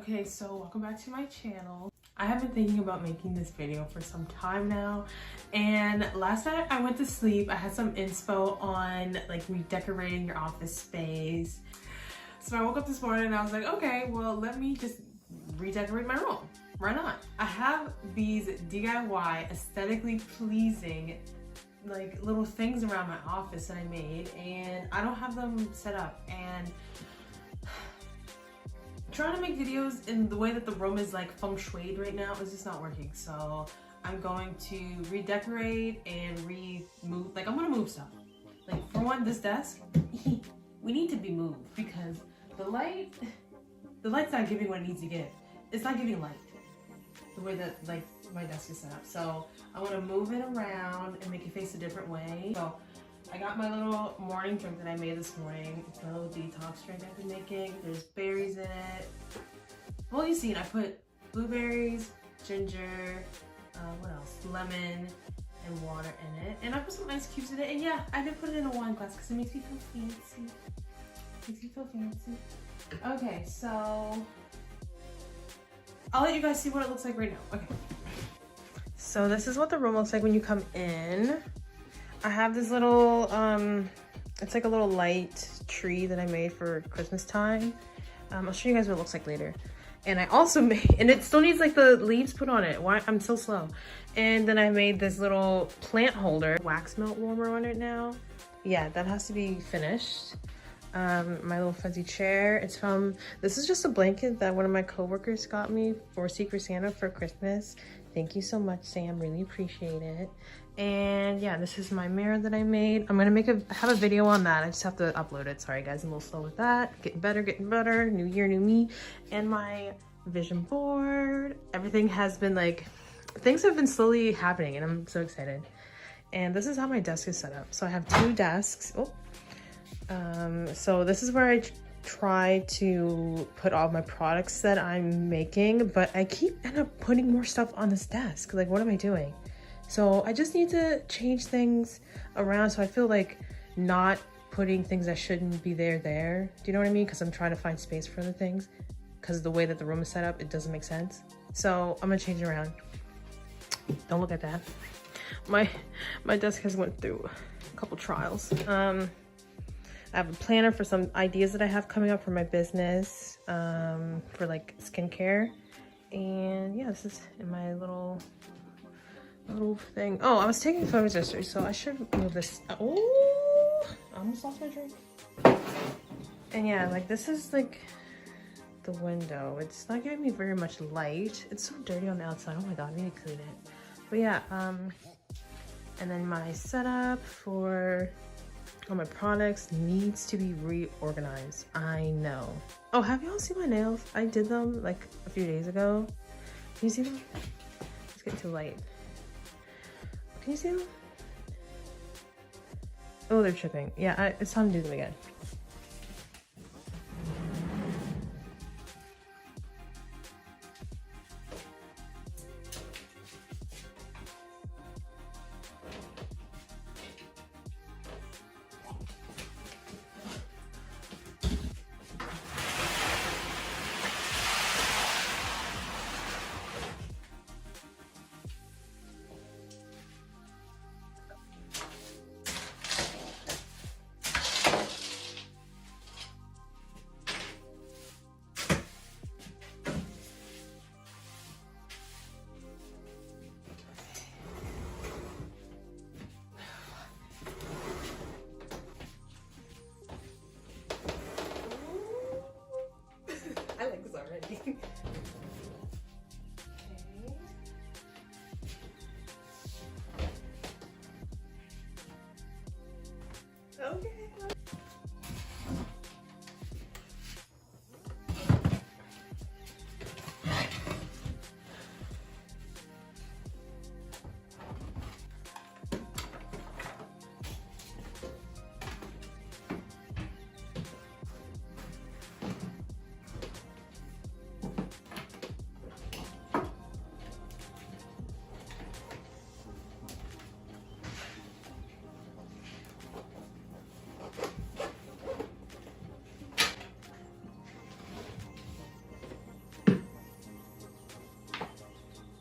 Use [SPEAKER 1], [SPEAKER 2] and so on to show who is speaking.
[SPEAKER 1] Okay, so welcome back to my channel. I have been thinking about making this video for some time now, and last night I went to sleep. I had some inspo on like redecorating your office space. So I woke up this morning and I was like, okay, well, let me just redecorate my room. Why not? I have these DIY aesthetically pleasing like little things around my office that I made, and I don't have them set up, and trying to make videos in the way that the room is like feng shuied right now is just not working. So I'm going to redecorate and I'm gonna move stuff. Like for one, this desk, we need to be moved because the light's not giving what it needs to give. It's not giving light the way that like my desk is set up. So I want to move it around and make it face a different way. So I got my little morning drink that I made this morning. It's my little detox drink I've been making. There's berries in it. Well, you've seen, I put blueberries, ginger, what else? Lemon and water in it. And I put some ice cubes in it. And yeah, I did put it in a wine glass because it makes me feel fancy. Makes me feel fancy. Okay, so I'll let you guys see what it looks like right now. Okay. So this is what the room looks like when you come in. I have this little, it's like a little light tree that I made for Christmas time. I'll show you guys what it looks like later. And I also made, and it still needs like the leaves put on it. Why? I'm so slow. And then I made this little plant holder, wax melt warmer on it now. Yeah, that has to be finished. My little fuzzy chair. It's from, this is just a blanket that one of my coworkers got me for Secret Santa for Christmas. Thank you so much, Sam. Really appreciate it. And yeah, this is my mirror that I made. I'm gonna have a video on that. I just have to upload it. Sorry guys, I'm a little slow with that. Getting better. New year, new me. And my vision board. Everything has been like, things have been slowly happening and I'm so excited. And this is how my desk is set up. So I have two desks. So this is where I try to put all my products that I'm making, but I end up putting more stuff on this desk. Like, what am I doing? So I just need to change things around so I feel like not putting things that shouldn't be there. Do you know what I mean? Because I'm trying to find space for the things, because the way that the room is set up, it doesn't make sense. So I'm gonna change it around. Don't look at that. My desk has went through a couple trials. I have a planner for some ideas that I have coming up for my business, for like skincare. And yeah, this is in my little thing. Oh, I was taking photos yesterday, so I should move this. Oh, I almost lost my drink. And yeah, like this is like the window. It's not giving me very much light. It's so dirty on the outside. Oh my god, I need to clean it. But yeah, and then my setup for all my products needs to be reorganized. I know. Oh, have y'all seen my nails? I did them like a few days ago. Can you see them? It's getting too light. Can you see them? Oh, they're chipping. Yeah, it's time to do them again. I like this already. Okay.